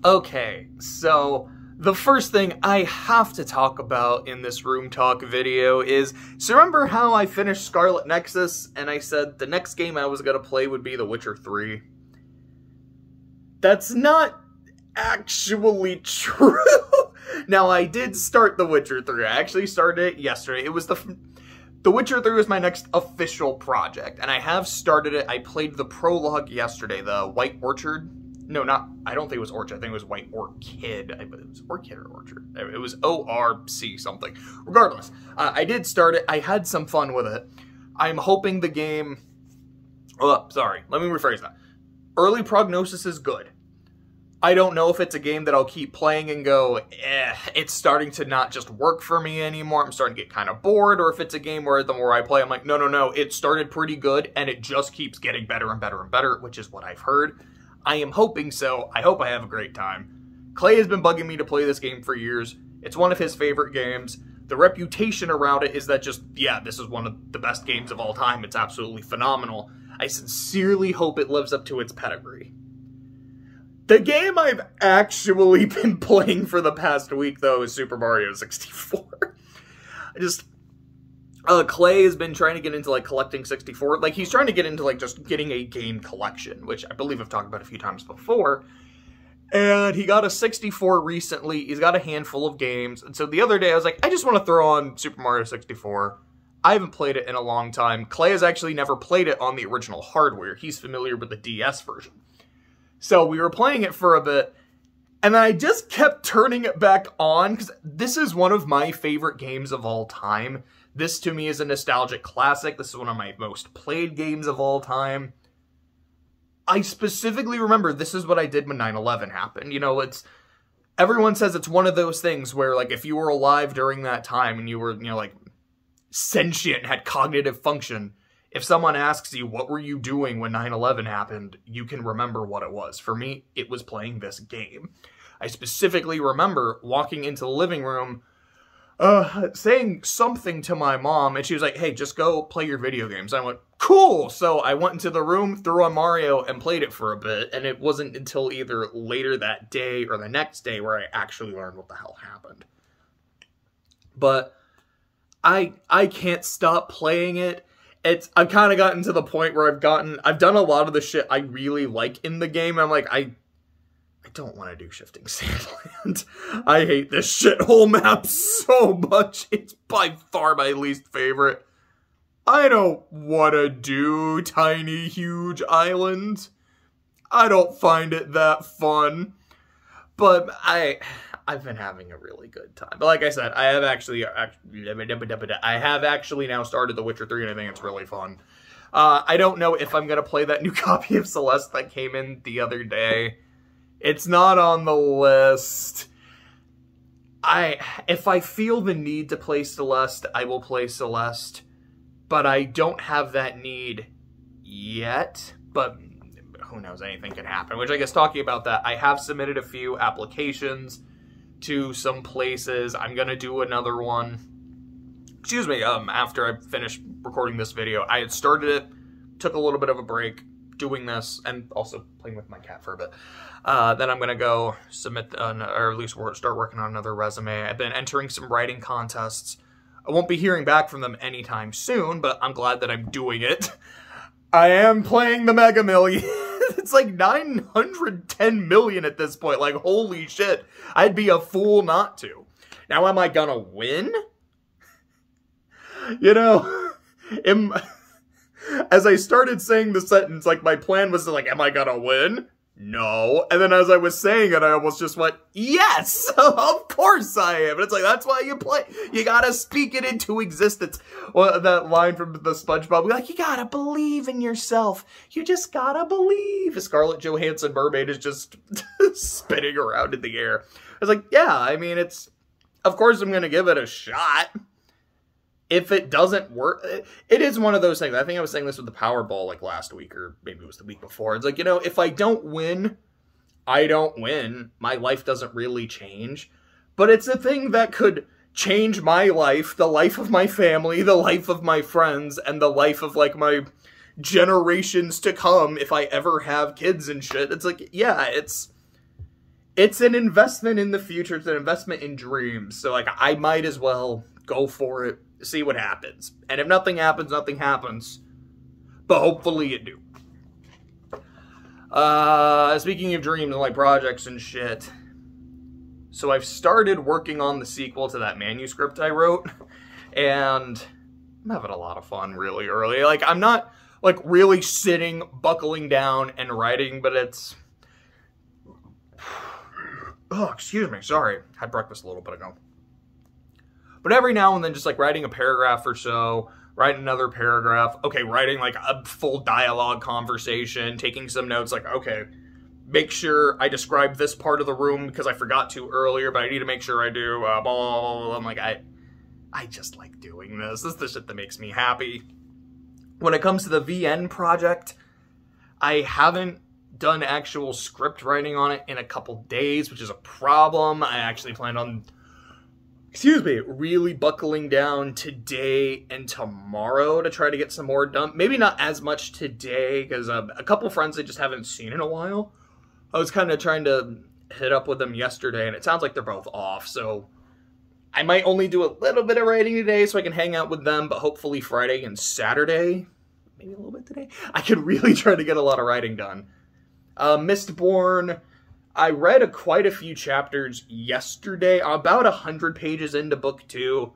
Okay, so the first thing I have to talk about in this room talk video is, so remember how I finished Scarlet Nexus and I said the next game I was going to play would be The Witcher 3? That's not actually true. Now, I did start The Witcher 3. I actually started it yesterday. It was The Witcher 3 was my next official project, and I have started it. I played the prologue yesterday, the White Orchard. No, I don't think it was Orchard. I think it was White Orchid. It was Orchid or Orchard. It was O-R-C something. Regardless, I did start it. I had some fun with it. I'm hoping the game... Oh, sorry. Let me rephrase that. Early prognosis is good. I don't know if it's a game that I'll keep playing and go, it's starting to not just work for me anymore. I'm starting to get kind of bored. Or if it's a game where the more I play, I'm like, no, it started pretty good and it just keeps getting better and better and better, which is what I've heard. I am hoping so. I hope I have a great time. Clay has been bugging me to play this game for years. It's one of his favorite games. The reputation around it is that this is one of the best games of all time. It's absolutely phenomenal. I sincerely hope it lives up to its pedigree. The game I've actually been playing for the past week, though, is Super Mario 64. Clay has been trying to get into, collecting 64. He's trying to get into, just getting a game collection, which I believe I've talked about a few times before. And he got a 64 recently. He's got a handful of games. And so the other day, I was like, I just want to throw on Super Mario 64. I haven't played it in a long time. Clay has actually never played it on the original hardware. He's familiar with the DS version. So we were playing it for a bit, and then I just kept turning it back on, because this is one of my favorite games of all time. This, to me, is a nostalgic classic. This is one of my most played games of all time. I specifically remember this is what I did when 9/11 happened. You know, everyone says it's one of those things where, if you were alive during that time and you were, sentient and had cognitive function, if someone asks you, what were you doing when 9/11 happened, you can remember what it was. For me, it was playing this game. I specifically remember walking into the living room, saying something to my mom, and she was like, hey, just go play your video games. I went, cool! So I went into the room, threw on Mario, and played it for a bit, and it wasn't until either later that day or the next day where I actually learned what the hell happened. But I can't stop playing it. I've kind of gotten to the point where I've done a lot of the shit I really like in the game. I'm like, I don't want to do Shifting Sandland. I hate this shithole map so much. It's by far my least favorite. I don't want to do Tiny Huge Island. I don't find it that fun. But I've been having a really good time. But like I said, I have actually now started The Witcher 3, and I think it's really fun. I don't know if I'm going to play that new copy of Celeste that came in the other day. It's not on the list. If I feel the need to play Celeste, I will play Celeste. But I don't have that need yet. But who knows, anything can happen. Which I guess talking about that, I have submitted a few applications to some places. I'm going to do another one. Excuse me, after I finished recording this video. I had started it, took a little bit of a break doing this, and also playing with my cat for a bit. Then I'm going to go submit, or at least start working on another resume. I've been entering some writing contests. I won't be hearing back from them anytime soon, but I'm glad that I'm doing it. I am playing the Mega Millions. It's like 910 million at this point. Like, holy shit. I'd be a fool not to. Now, am I gonna win? You know, as I started saying the sentence, my plan was am I gonna win? No. And then as I was saying it, I almost just went, yes, of course I am. And it's that's why you play. You gotta speak it into existence. Well, that line from the SpongeBob, you gotta believe in yourself. You just gotta believe. Scarlett Johansson mermaid is just spinning around in the air. I was like, yeah, I mean, of course I'm gonna give it a shot. If it doesn't work, it is one of those things. I think I was saying this with the Powerball last week, or maybe it was the week before. It's if I don't win, I don't win. My life doesn't really change. But it's a thing that could change my life, the life of my family, the life of my friends, and the life of my generations to come if I ever have kids and shit. It's yeah, it's an investment in the future. It's an investment in dreams. So, like, I might as well go for it, see what happens. And if nothing happens, nothing happens. But hopefully it do. Speaking of dreams and, like, projects and shit. So I've started working on the sequel to that manuscript I wrote. And I'm having a lot of fun really early. Like, I'm not, like, really sitting, buckling down, and writing, but it's... Oh, excuse me, sorry. Had breakfast a little bit ago. But every now and then, just, like, writing a paragraph or so, writing another paragraph, okay, writing, like, a full dialogue conversation, taking some notes, like, okay, make sure I describe this part of the room because I forgot to earlier, but I need to make sure I do, blah, blah, blah. I'm like, I just like doing this. This is the shit that makes me happy. When it comes to the VN project, I haven't done actual script writing on it in a couple days, which is a problem. I actually plan on, really buckling down today and tomorrow to try to get some more done. Maybe not as much today, because a couple friends I just haven't seen in a while. I was kind of trying to hit up with them yesterday, and it sounds like they're both off, so I might only do a little bit of writing today so I can hang out with them, but hopefully Friday and Saturday, maybe a little bit today, I could really try to get a lot of writing done. Mistborn, I read quite a few chapters yesterday. I'm about 100 pages into book 2,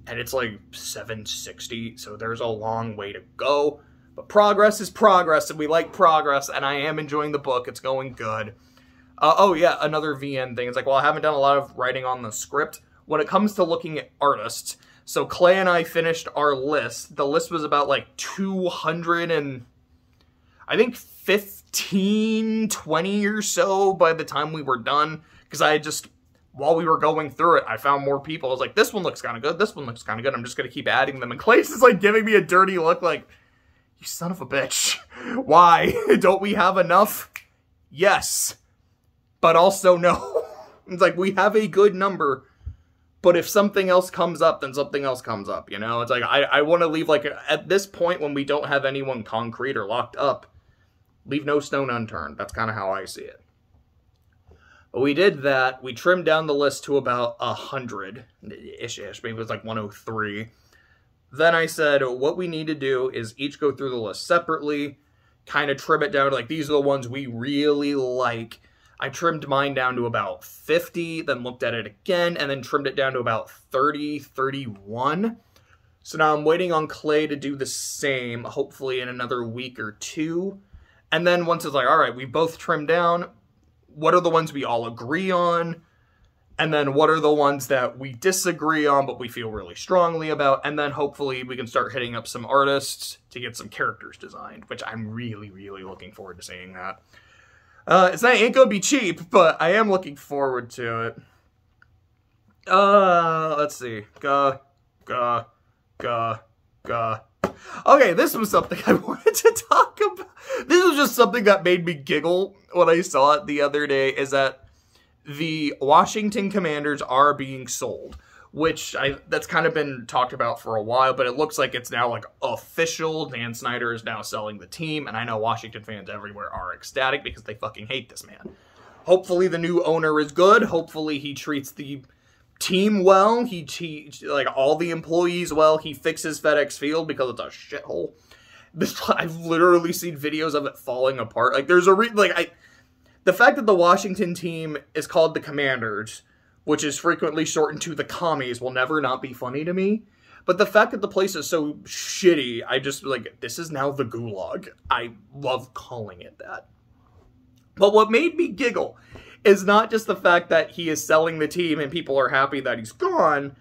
and it's like 760, so there's a long way to go. But progress is progress, and we like progress, and I am enjoying the book. It's going good. Oh yeah, another VN thing. It's like, well, I haven't done a lot of writing on the script. When it comes to looking at artists, so Clay and I finished our list. The list was about like 200 and I think 15, 20 or so by the time we were done. Because I just, while we were going through it, I found more people. I was like, this one looks kind of good. This one looks kind of good. I'm just going to keep adding them. And Clay's is like giving me a dirty look like, you son of a bitch. Why? Don't we have enough? Yes. But also no. It's like, we have a good number. But if something else comes up, then something else comes up, you know? It's like, I want to leave, like, at this point when we don't have anyone concrete or locked up, leave no stone unturned. That's kind of how I see it. But we did that. We trimmed down the list to about 100-ish. Maybe it was like 103. Then I said, what we need to do is each go through the list separately, kind of trim it down to, like, these are the ones we really like. I trimmed mine down to about 50, then looked at it again, and then trimmed it down to about 30, 31. So now I'm waiting on Clay to do the same, hopefully in another week or two. And then once it's like, all right, we both trimmed down, what are the ones we all agree on? And then what are the ones that we disagree on, but we feel really strongly about? And then hopefully we can start hitting up some artists to get some characters designed, which I'm really, really looking forward to seeing that. Ain't gonna be cheap, but I am looking forward to it. Let's see. Okay, this was something I wanted to talk about. This was just something that made me giggle when I saw it the other day, is that the Washington Commanders are being sold. Which, that's kind of been talked about for a while, but it looks like it's now, like, official. Dan Snyder is now selling the team, and I know Washington fans everywhere are ecstatic because they fucking hate this man. Hopefully the new owner is good. Hopefully he treats the team well. He like, all the employees well. He fixes FedEx Field because it's a shithole. I've literally seen videos of it falling apart. Like, there's a the fact that the Washington team is called the Commanders, which is frequently shortened to the Commies, will never not be funny to me. But the fact that the place is so shitty, I just, like, this is now the Gulag. I love calling it that. But what made me giggle is not just the fact that he is selling the team and people are happy that he's gone.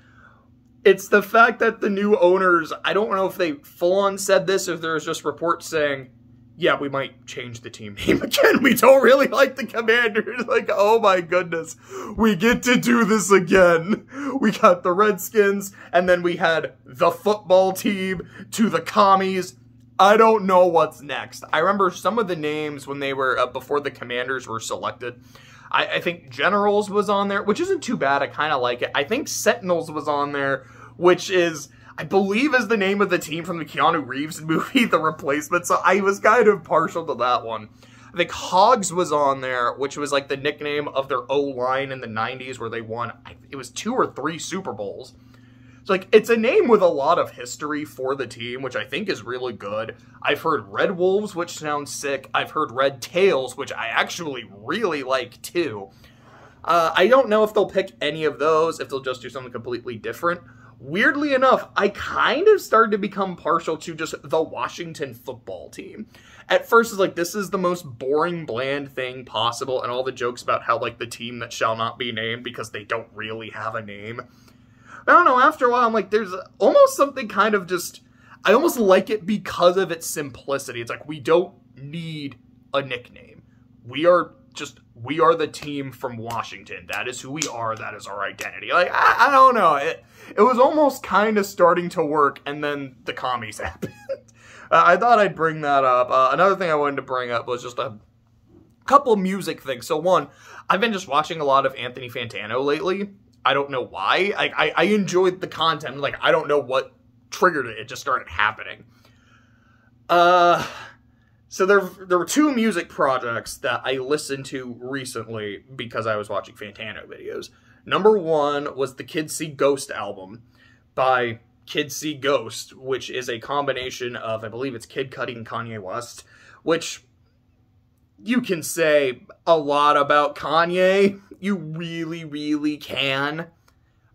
It's the fact that the new owners, I don't know if they full-on said this, or if there's just reports saying, yeah, we might change the team name again. We don't really like the Commanders. Like, oh my goodness. We get to do this again. We got the Redskins, and then we had the football team to the Commies. I don't know what's next. I remember some of the names when they were, before the Commanders were selected. I think Generals was on there, which isn't too bad. I kind of like it. I think Sentinels was on there, which is, I believe, is the name of the team from the Keanu Reeves movie, The Replacement, so I was kind of partial to that one. I think Hogs was on there, which was like the nickname of their O-line in the 90s where they won, it was 2 or 3 Super Bowls. So, like, it's a name with a lot of history for the team, which I think is really good. I've heard Red Wolves, which sounds sick. I've heard Red Tails, which I actually really like, too. I don't know if they'll pick any of those, if they'll just do something completely different. Weirdly enough, I kind of started to become partial to just the Washington football team. At first, it's like, this is the most boring, bland thing possible, and all the jokes about how, like, the team that shall not be named because they don't really have a name. I don't know, after a while, I'm like, there's almost something kind of just, I almost like it because of its simplicity. It's like, we don't need a nickname. We are the team from Washington. That is who we are. That is our identity. Like, I don't know. It was almost kind of starting to work, and then the commies happened. I thought I'd bring that up. Another thing I wanted to bring up was just a couple music things. So one, I've been just watching a lot of Anthony Fantano lately. I don't know why. I enjoyed the content. Like, I don't know what triggered it. It just started happening. So there were 2 music projects that I listened to recently because I was watching Fantano videos. Number 1 was the Kids See Ghost album by Kids See Ghost, which is a combination of, I believe it's Kid Cudi and Kanye West, which you can say a lot about Kanye. You really, really can.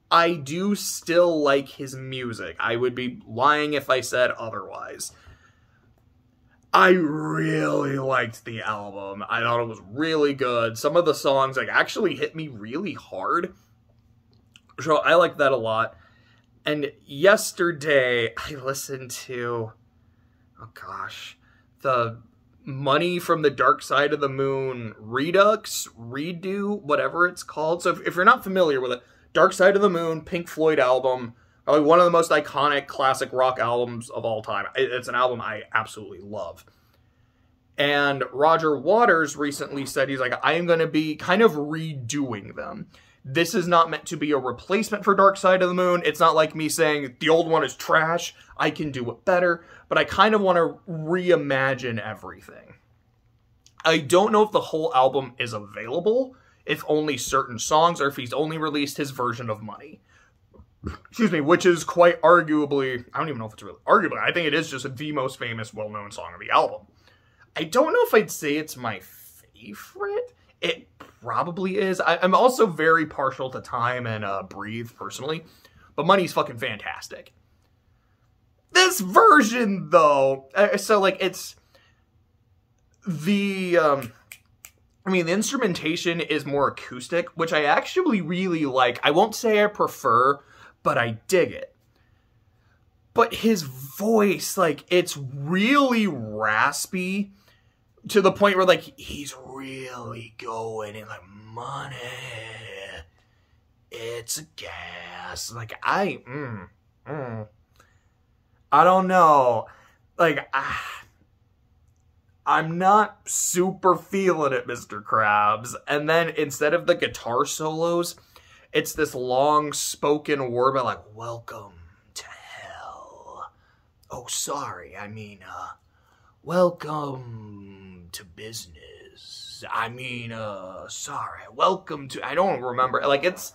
I do still like his music. I would be lying if I said otherwise. I really liked the album. I thought it was really good. Some of the songs like actually hit me really hard. So I like that a lot. And yesterday I listened to, oh gosh, the Money from the Dark Side of the Moon Redux, Redo, whatever it's called. So if you're not familiar with it, Dark Side of the Moon, Pink Floyd album, probably one of the most iconic classic rock albums of all time. It's an album I absolutely love. And Roger Waters recently said, he's like, I am going to be kind of redoing them. This is not meant to be a replacement for Dark Side of the Moon. It's not like me saying the old one is trash. I can do it better. But I kind of want to reimagine everything. I don't know if the whole album is available, if only certain songs, or if he's only released his version of Money. Excuse me, which is quite arguably, I don't even know if it's really arguably, I think it is just the most famous, well-known song of the album. I don't know if I'd say it's my favorite. It probably is. I'm also very partial to Time and Breathe, personally. But Money's fucking fantastic. This version, though, so, like, it's the, I mean, the instrumentation is more acoustic, which I actually really like. I won't say I prefer, but I dig it. But his voice, like, it's really raspy to the point where, like, he's really going in, like, money, it's a gas. Like, I don't know. Like, I'm not super feeling it, Mr. Krabs. And then instead of the guitar solos, it's this long spoken word about, like, welcome to hell. Oh, sorry. I mean, welcome to business. I mean, sorry. Welcome to, I don't remember. Like, it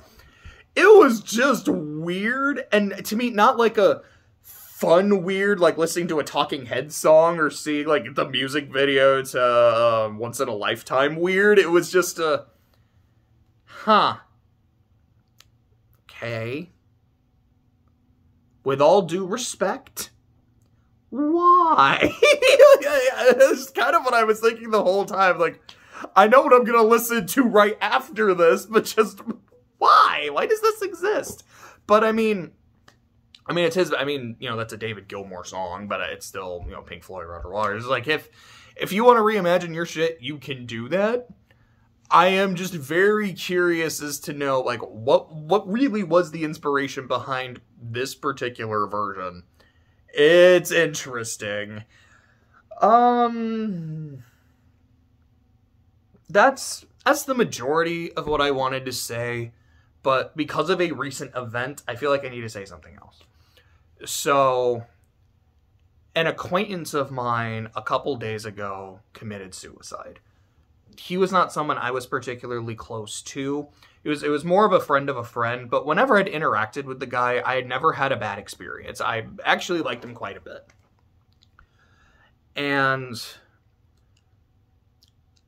was just weird. And to me, not like a fun weird, like listening to a Talking Heads song or seeing, like, the music video to Once in a Lifetime weird. It was just a, huh. Okay. With all due respect, why? That's kind of what I was thinking the whole time. Like, I know what I'm going to listen to right after this, but just, why? Why does this exist? But, I mean, it's his, I mean, you know, that's a David Gilmour song, but it's still, you know, Pink Floyd, Roger Waters. Like, if you want to reimagine your shit, you can do that. I am just very curious as to know, like, what really was the inspiration behind this particular version. It's interesting. That's the majority of what I wanted to say, but because of a recent event, I feel like I need to say something else. So, an acquaintance of mine a couple days ago committed suicide. he was not someone I was particularly close to. It was more of a friend, but whenever I'd interacted with the guy, I had never had a bad experience. I actually liked him quite a bit. And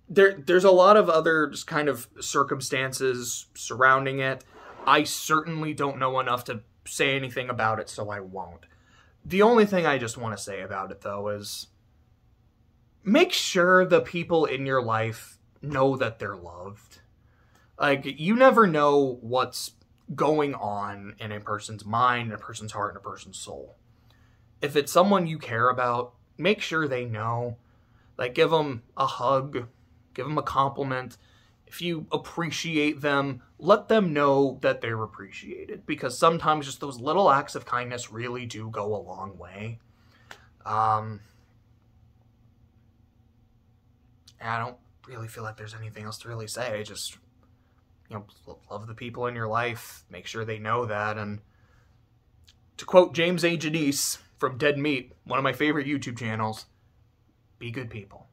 there's a lot of other just kind of circumstances surrounding it. I certainly don't know enough to say anything about it, so I won't. The only thing I just want to say about it, though, is make sure the people in your life know that they're loved. Like, you never know what's going on in a person's mind, in a person's heart, in a person's soul. If it's someone you care about, make sure they know. Like, give them a hug, give them a compliment. If you appreciate them, let them know that they're appreciated. Because sometimes just those little acts of kindness really do go a long way. I don't really feel like there's anything else to really say. Just, you know, love the people in your life. Make sure they know that. And to quote JJNW'S from Dead Meat, one of my favorite YouTube channels, be good people.